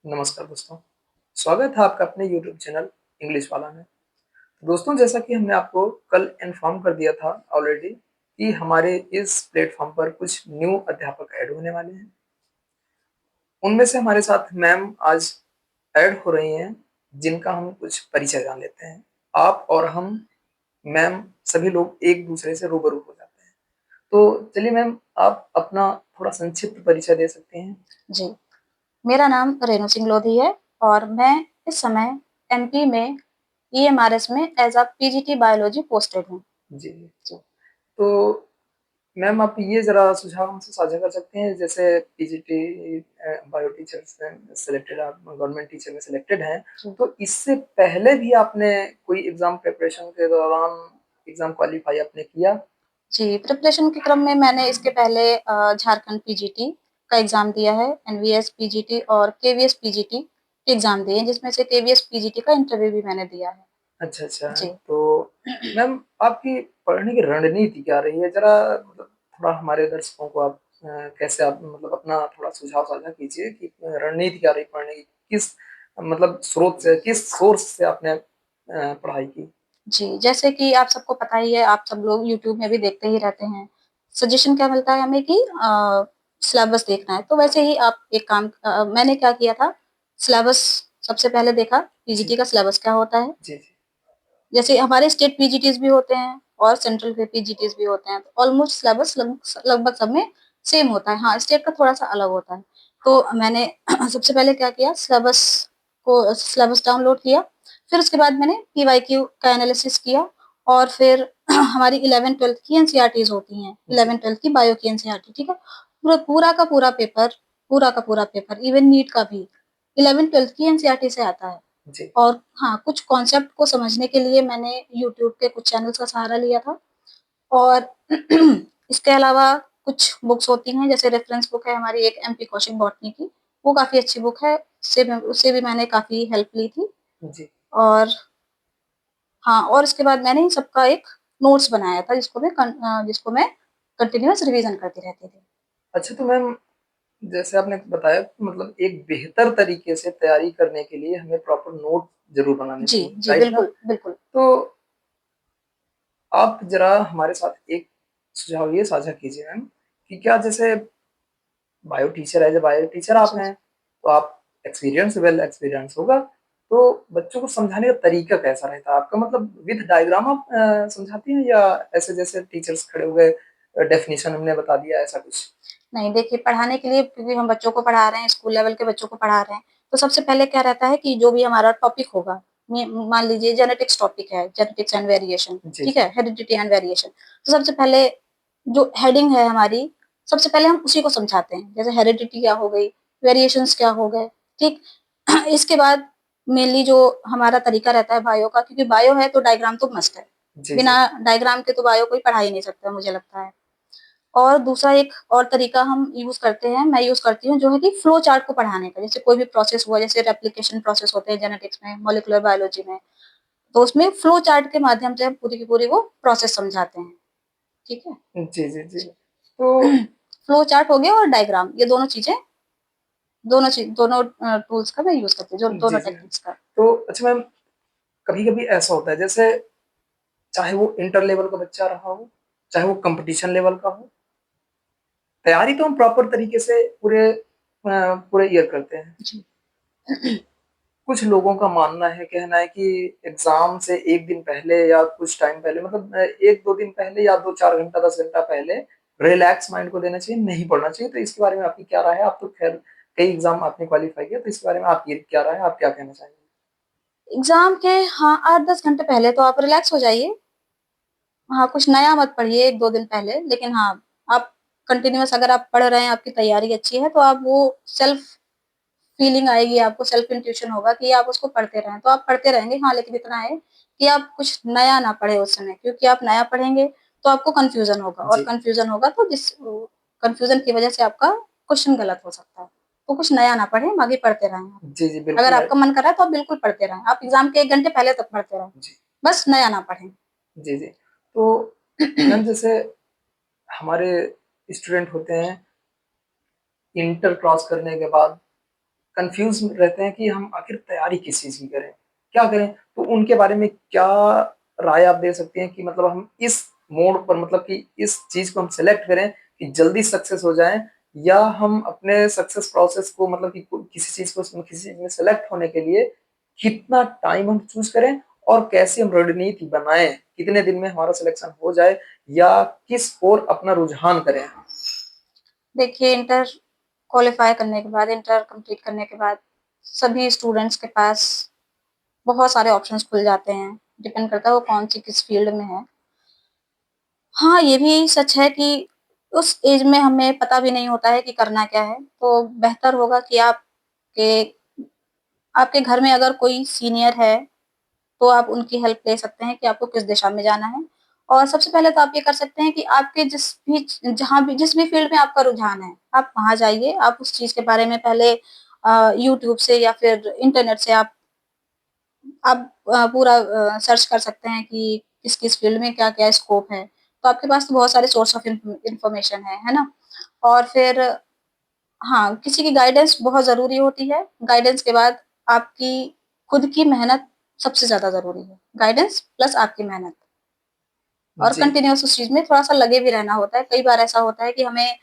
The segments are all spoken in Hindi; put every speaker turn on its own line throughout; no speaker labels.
नमस्कार दोस्तों, स्वागत है आपका अपने यूट्यूब चैनल इंग्लिश वाला में। दोस्तों जैसा कि हमने आपको कल इन्फॉर्म कर दिया था ऑलरेडी कि हमारे इस प्लेटफ़ॉर्म पर कुछ न्यू अध्यापक ऐड होने वाले हैं। उनमें से हमारे साथ मैम आज ऐड हो रही हैं, जिनका हम कुछ परिचय जान लेते हैं। आप और हम, मैम सभी लोग एक-दूसरे से रूबरू हो जाते हैं। तो चलिए मैम आप अपना थोड़ा संक्षिप्त परिचय दे सकती हैं?
जी, मेरा नाम रेणु सिंह लोधी है और मैं इस समय एमपी में ईएमआरएस में as a PGT biology posted हूँ।
जी, जी।
जी।
तो मैम आप ये ज़रा सुझाव हमसे साझा कर सकते हैं जैसे पीजीटी बायो टीचर्स में सिलेक्टेड आप गवर्नमेंट टीचर में सिलेक्टेड हैं,
जी।
तो इससे पहले भी आपने कोई एग्ज़ाम प्रिपरेशन के दौरान एग्ज़ाम क्वालीफाई आपने किया?
जी, प्रिपरेशन के क्रम में मैंने इसके पहले झारखंड पीजीटी का एग्ज़ाम दिया है, एनवीएस पीजीटी और केवीएस पीजीटी के एग्ज़ाम दिए हैं, जिसमें से केवीएस पीजीटी का इंटरव्यू भी मैंने दिया है।
अच्छा, अच्छा।
जी।
तो मैम आपकी पढ़ने की रणनीति क्या रही है? ज़रा मतलब थोड़ा हमारे दर्शकों को आप कैसे आप मतलब अपना थोड़ा सुझाव साझा कीजिए कि रणनीति क्या रही पढ़ने की? किस मतलब स्रोत से, किस सोर्स से आपने पढ़ाई की?
जी, जैसे कि आप सबको पता ही है, आप सब लोग यूट्यूब में भी देखते ही रहते हैं। सजेशन क्या मिलता है हमें कि सिलेबस देखना है, तो वैसे ही आप एक काम मैंने क्या किया था, सिलेबस सबसे पहले देखा,
जी,
पीजीटी का सिलेबस क्या होता है।
जी, जी।
जैसे हमारे स्टेट पीजीटीज़ भी होते हैं और सेंट्रल के पीजीटीज़ भी होते हैं, तो ऑलमोस्ट सिलेबस लगभग सब में सेम होता है। हाँ, स्टेट का थोड़ा-सा अलग होता है। तो मैंने सबसे पहले क्या किया, सिलेबस डाउनलोड किया, फिर उसके बाद मैंने पीवाईक्यू का एनालिसिस किया और फिर हमारी 11th-12th की एनसीईआरटीज़ होती हैं,
जी,
11th-12th की बायो की एनसीईआरटी, ठीक है? पूरा का पूरा पेपर, इवन नीट का भी 11th-12th की एनसीईआरटी से आता है।
जी।
और हाँ, कुछ कॉन्सेप्ट को समझने के लिए मैंने यूट्यूब के कुछ चैनल्स का सहारा लिया था और इसके अलावा कुछ बुक्स होती हैं, जैसे रेफ़रेंस बुक है हमारी एक एमपी कौशिक बॉटनी की, वो काफ़ी अच्छी बुक है, उससे भी मैंने काफ़ी हेल्प ली थी
जी।
और हाँ, और इसके बाद मैंने इन सबका एक नोट्स बनाया था जिसको मैं कंटीन्यूअस रिवीज़न करती रहती थी।
अच्छा तो मैम जैसे आपने बताया कि मतलब एक बेहतर तरीके से तैयारी करने के लिए हमें प्रॉपर नोट ज़रूर बनाने
जी,
चाहिए,
जी,
राइट मैम?
बिल्कुल, बिल्कुल।
तो आप ज़रा हमारे साथ एक सुझाव ये साझा कीजिए मैम कि क्या जैसे bio teacher as a bio teacher आप
जी,
हैं,
जी।
तो आप वेल एक्सपीरियंस होगा, तो बच्चों को समझाने का तरीका कैसा रहता है आपका? मतलब विद डायग्राम आप समझाती हैं या ऐसे जैसे टीचर्स खड़े हुए डेफिनिशन हमने बता दिया ऐसा कुछ?
नहीं, देखिए पढ़ाने के लिए क्योंकि हम बच्चों को पढ़ा रहे हैं, स्कूल लेवल के बच्चों को पढ़ा रहे हैं, तो सबसे पहले क्या रहता है कि जो भी हमारा टॉपिक होगा, मान लीजिए जेनेटिक्स टॉपिक है, जेनेटिक्स एंड वेरिएशन,
जी,
ठीक
जी।
है? Heredity and variation. तो सबसे पहले जो हेडिंग है हमारी, सबसे पहले हम उसी को समझाते हैं। जैसे हेरिडिटी क्या हो गई, वेरिएशंस क्या हो गए, ठीक? इसके बाद मेनली जो हमारा तरीका रहता है बायो का, क्योंकि बायो है तो डायग्राम तो मस्ट है।
जी,
बिना
जी।
डायग्राम के तो बायो कोई पढ़ा ही नहीं सकता मुझे लगता है। और दूसरा एक और तरीका हम यूज़ करते हैं, मैं यूज़ करती हूँ, जो है कि फ्लो चार्ट को पढ़ाने का। जैसे कोई भी प्रोसेस हुआ, जैसे रेप्लिकेशन प्रोसेस होते हैं जेनेटिक्स में, मॉलिक्यूलर बायोलॉजी में, तो उसमें फ्लो चार्ट के माध्यम से हम पूरी की पूरी वो प्रोसेस समझाते हैं, ठीक है?
जी, जी, जी।
जी।
तो
फ्लो चार्ट हो गया और डायग्राम, ये दोनों टूल्स का मैं यूज़ करती हूँ, जो
जी,
दोनों
जी।
टेक्निक्स का।
तो अच्छा मैम, कभी-कभी ऐसा होता है जैसे चाहे वो इंटर लेवल का बच्चा रहा हो, चाहे वो कॉम्पिटिशन लेवल का हो, तैयारी तो हम प्रॉपर तरीके से पूरे ईयर करते हैं।
जी।
कुछ लोगों का मानना है, कहना है कि एग्ज़ाम से 1 दिन पहले या कुछ टाइम पहले मतलब 1-2 दिन पहले या 2-4 घंटा, 10 घंटा पहले रिलैक्स माइंड को देना चाहिए, नहीं पढ़ना चाहिए। तो इसके बारे में आपकी क्या राय है? आप तो ख़ैर कई एग्ज़ाम आपने क्वालीफाई किया, तो इसके बारे में आपकी क्या राय है? आप क्या कहना चाहेंगे?
एग्ज़ाम के हाँ, 8-10 घंटे पहले तो आप रिलैक्स हो जाइए। हाँ, कुछ नया मत पढ़िए 1-2 दिन पहले, लेकिन हाँ, आप कंटिन्यूअस अगर आप पढ़ रहे हैं, आपकी तैयारी अच्छी है, तो आप वो सेल्फ फीलिंग आएगी आपको, सेल्फ इंट्यूशन होगा कि आप उसको पढ़ते रहें, तो आप पढ़ते रहेंगे। हाँ, लेकिन इतना है कि आप कुछ नया ना पढ़ें उस समय, क्योंकि आप नया पढ़ेंगे तो आपको कन्फ्यूज़न होगा और
जी।
कन्फ्यूज़न होगा तो कन्फ्यूज़न की वजह से आपका क्वेश्चन गलत हो सकता है। तो कुछ नया ना पढ़ें, बाकी पढ़ते रहें आप।
जी, जी,
अगर
बिल्कुल
आपका मन कर रहा है तो आप बिल्कुल पढ़ते रहें। आप एग्ज़ाम के 1 घंटे पहले तक पढ़ते रहें,
जी,
बस नया ना पढ़ें।
जी, जी। तो मैम जैसे हमारे स्टूडेंट होते हैं, इंटर क्रॉस करने के बाद कन्फ्यूज़ रहते हैं कि हम आखिर तैयारी किस चीज़ की करें, क्या करें? तो उनके बारे में क्या राय आप दे सकती हैं कि मतलब हम इस मोड़ पर मतलब कि इस चीज़ को हम सेलेक्ट करें कि जल्दी सक्सेस हो जाएँ या हम अपने सक्सेस प्रोसेस को मतलब कि किसी चीज़ को किसी चीज़ में सेलेक्ट होने के लिए कितना टाइम हम चूज़ करें और कैसे हम रणनीति बनाएँ, कितने दिन में हमारा सिलेक्शन हो जाए या किस ओर अपना रुझान करें?
देखिए, इंटर क्वालीफाई करने के बाद, इंटर कंप्लीट करने के बाद सभी स्टूडेंट्स के पास बहुत सारे ऑप्शंस खुल जाते हैं, डिपेंड करता है वो कौन-सी किस फ़ील्ड में है। हाँ, ये भी सच है कि उस एज में हमें पता भी नहीं होता है कि करना क्या है, तो बेहतर होगा कि आपके आपके घर में अगर कोई सीनियर है, तो आप उनकी हेल्प ले सकते हैं कि आपको किस दिशा में जाना है। और सबसे पहले तो आप ये कर सकते हैं कि आपके जिस भी फ़ील्ड में आपका रुझान है, आप वहाँ जाइए, आप उस चीज़ के बारे में पहले यूट्यूब से या फिर इंटरनेट से आप पूरा सर्च कर सकते हैं कि किस-किस फ़ील्ड में क्या-क्या स्कोप है। तो आपके पास तो बहुत सारे सोर्स ऑफ इन्फॉर्मेशन है ना? और फिर हाँ, किसी की गाइडेंस बहुत ज़रूरी होती है। गाइडेंस के बाद आपकी खुद की मेहनत सबसे ज़्यादा ज़रूरी है। गाइडेंस प्लस आपकी मेहनत और
जी,
कंटीन्यूअस उस चीज़ में थोड़ा-सा लगे भी रहना होता है। कई बार ऐसा होता है कि हमें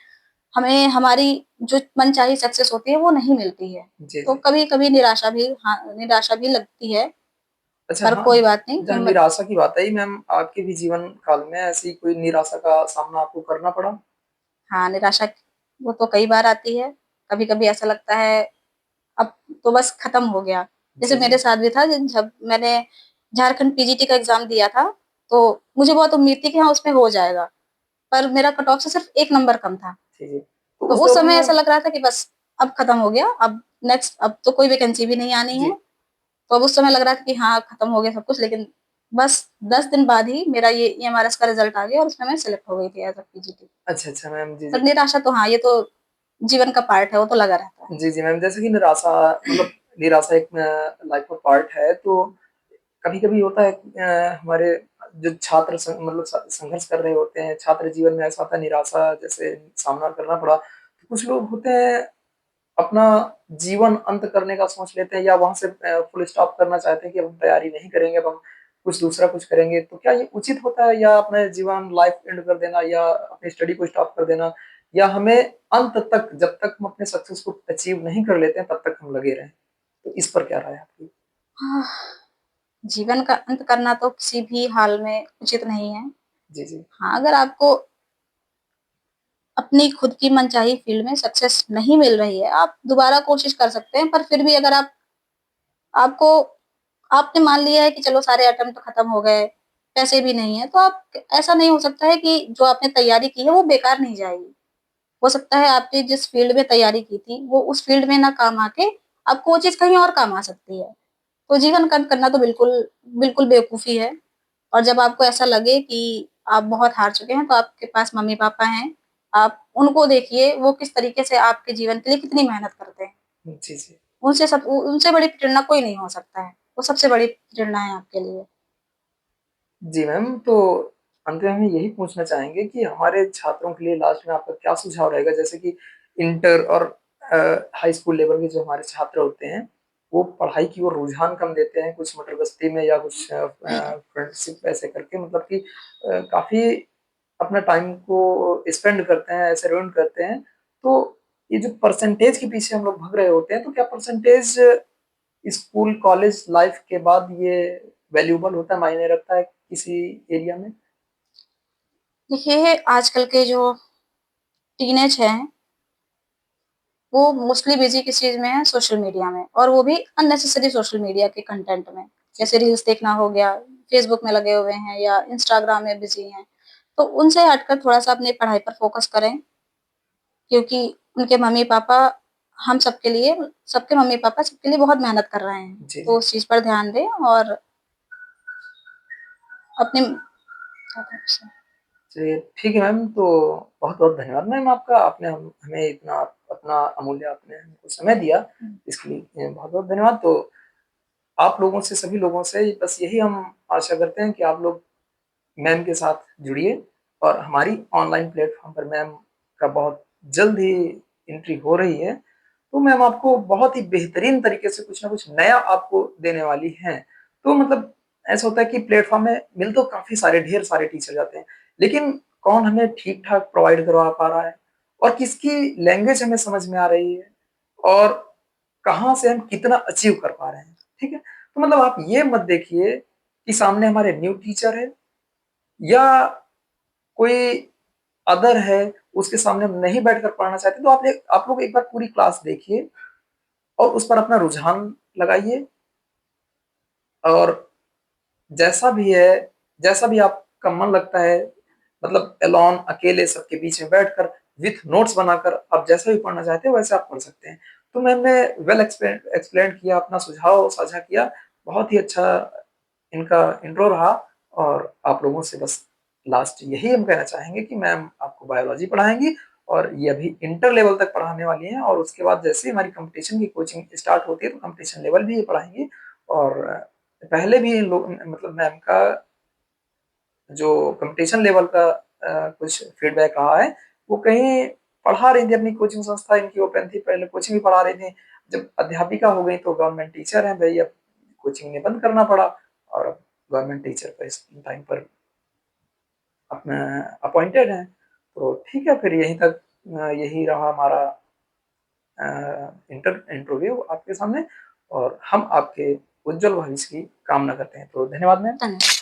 हमें हमारी जो मनचाही सक्सेस होती है, वो नहीं मिलती है।
जी,
तो
जी।
कभी-कभी निराशा भी लगती है,
अच्छा
पर
हाँ,
कोई बात नहीं,
जहाँ
हिम्मत
निराशा की बात आई मैम आपके भी जीवन काल में ऐसी कोई निराशा का सामना आपको करना पड़ा?
हाँ, निराशा वो तो कई बार आती है। कभी-कभी ऐसा लगता है अब तो बस खत्म हो गया। जैसे
जी,
मेरे
जी।
साथ भी था जब मैंने झारखंड पीजीटी का एग्ज़ाम दिया था, तो मुझे बहुत उम्मीद थी कि हाँ, उसमें हो जाएगा। पर मेरा कट ऑफ से सिर्फ़ 1 नंबर कम था।
जी, जी। तो
तो
उस
उस
दौरान
समय ऐसा
मैम
लग रहा था कि बस अब खत्म हो गया, अब तो कोई वैकेंसी भी नहीं आनी है।
जी।
तो अब उस समय लग रहा था कि हाँ, खत्म हो गया सब कुछ लेकिन बस 10 दिन बाद ही मेरा ये ईएमआरएस का रिज़ल्ट आ गया और उसमें मैं सेलेक्ट हो गई थी एज़ अ पीजीटी।
अच्छा, अच्छा मैम। जी,
पर
जी।
निराशा तो हाँ, ये तो जीवन का पार्ट है, वो तो लगा रहता है।
जी, जी मैम। जैसे कि निराशा मतलब निराशा एक लाइफ़ का पार्ट है, तो कभी-कभी होता है हमारे जो छात्र मतलब संघर्ष कर रहे होते हैं, छात्र जीवन में ऐसा होता है निराशा जैसे सामना करना पड़ा। तो कुछ लोग होते हैं अपना जीवन अंत करने का सोच लेते हैं या वहाँ से फुल स्टॉप करना चाहते हैं कि अब हम तैयारी नहीं करेंगे, अब हम कुछ दूसरा कुछ करेंगे। तो क्या ये उचित होता है या अपना जीवन लाइफ़ एंड कर देना या अपनी स्टडी को स्टॉप कर देना या हमें अंत तक जब तक हम अपने सक्सेस को अचीव नहीं कर लेते हैं तब तक हम लगे रहें? तो इस पर क्या राय है आपकी?
हाँ, जीवन का अंत करना तो किसी भी हाल में उचित नहीं है।
जी, जी।
हाँ, अगर आपको अपनी खुद की मनचाही फ़ील्ड में सक्सेस नहीं मिल रही है, आप दोबारा कोशिश कर सकते हैं, पर फिर भी अगर आपको आपने मान लिया है कि चलो सारे अटेम्प्ट खत्म हो गए, पैसे भी नहीं है, तो आप ऐसा नहीं हो सकता है कि जो आपने तैयारी की है, वो बेकार नहीं जाएगी। हो सकता है आपने जिस फ़ील्ड में तैयारी की थी, वो उस फ़ील्ड में ना काम आके, आपको वो चीज़ कहीं और काम आ सकती है। तो जीवन का अंत करना तो बिल्कुल बेवकूफ़ी है और जब आपको ऐसा लगे कि आप बहुत हार चुके हैं, तो आपके पास मम्मी-पापा हैं, आप उनको देखिए, वो किस तरीके से आपके जीवन के लिए कितनी मेहनत करते हैं।
जी, जी।
उनसे बड़ी प्रेरणा कोई नहीं हो सकता है। वो सबसे बड़ी प्रेरणा है आपके लिए।
जी मैम, तो अंत में हम यही पूछना चाहेंगे कि हमारे छात्रों के लिए लास्ट में आपका क्या सुझाव रहेगा? जैसे कि इंटर और हाई स्कूल लेवल के जो हमारे छात्र होते हैं, वो पढ़ाई की ओर रुझान कम देते हैं, कुछ मटर-गश्ती में या कुछ फ्रेंडशिप ऐसे करके मतलब कि काफ़ी अपना टाइम को स्पेंड करते हैं, ऐसे रुइन करते हैं। तो ये जो परसेंटेज के पीछे हम लोग भाग रहे होते हैं, तो क्या परसेंटेज स्कूल, कॉलेज लाइफ के बाद ये वैल्यूएबल होता है, मायने रखता है किसी एरिया में?
देखिए, आजकल के जो टीनेज हैं, वो मोस्टली बिज़ी किस चीज़ में है? सोशल मीडिया में और वो भी अननेसेसरी सोशल मीडिया के कंटेंट में।
जी,
जैसे रील्स देखना हो गया, फेसबुक में लगे हुए हैं या इंस्टाग्राम में बिज़ी हैं। तो उनसे हटकर थोड़ा-सा अपनी पढ़ाई पर फ़ोकस करें, क्योंकि उनके मम्मी-पापा हम सबके मम्मी-पापा सबके लिए बहुत मेहनत कर रहे हैं।
जी,
तो
जी।
उस चीज़ पर ध्यान दें और अपने
चलिए ठीक है मैम, तो बहुत-बहुत धन्यवाद मैम आपका। आपने हमें इतना अपना अमूल्य आपने हमको समय दिया, इसके लिए बहुत-बहुत धन्यवाद। तो आप लोगों से सभी लोगों से बस यही हम आशा करते हैं कि आप लोग मैम के साथ जुड़िए और हमारी ऑनलाइन प्लेटफ़ॉर्म पर मैम का बहुत जल्द ही एंट्री हो रही है। तो मैम आपको बहुत ही बेहतरीन तरीके से कुछ ना कुछ नया आपको देने वाली हैं। तो मतलब ऐसा होता है कि प्लेटफ़ॉर्म में मिल तो काफ़ी सारे ढेर सारे टीचर जाते हैं, लेकिन कौन हमें ठीक-ठाक प्रोवाइड करवा पा रहा है और किसकी लैंग्वेज हमें समझ में आ रही है और कहाँ से हम कितना अचीव कर पा रहे हैं, ठीक है? तो मतलब आप ये मत देखिए कि सामने हमारे न्यू टीचर है या कोई अदर है, उसके सामने हम नहीं बैठकर पढ़ना चाहते, तो आप लोग एक बार पूरी क्लास देखिए और उस पर अपना रुझान लगाइए और जैसा भी है, जैसा भी आपका मन लगता है, मतलब एलोन अकेले सबके बीच में बैठकर विथ नोट्स बनाकर आप जैसा भी पढ़ना चाहते हैं वैसे आप पढ़ सकते हैं। तो मैंने वेल एक्सप्लेन किया, अपना सुझाव साझा किया, बहुत ही अच्छा इनका इंट्रो रहा और आप लोगों से बस लास्ट यही हम कहना चाहेंगे कि मैम आपको बायोलॉजी पढ़ाएँगी और ये अभी इंटर लेवल तक पढ़ाने वाली हैं और उसके बाद जैसे ही हमारी कॉम्पिटिशन की कोचिंग स्टार्ट होती है तो कॉम्पिटिशन लेवल भी ये पढ़ाएँगी और पहले भी इन लोग मतलब मैम का जो कॉम्पिटिशन लेवल का कुछ फीडबैक रहा है, वो कहीं पढ़ा रही थी अपनी कोचिंग संस्था इनकी ओपन थी, पहले कोचिंग भी पढ़ा रही थी। जब अध्यापिका हो गई तो गवर्नमेंट टीचर हैं भई, अब कोचिंग इन्हें बंद करना पड़ा और अब गवर्नमेंट टीचर पे इस टाइम पर अपना अपॉइंटेड हैं। तो ठीक है फिर यहीं तक यही रहा हमारा इंटरव्यू आपके सामने और हम आपके उज्जवल भविष्य की कामना करते हैं। तो धन्यवाद मैम।
धन्यवाद।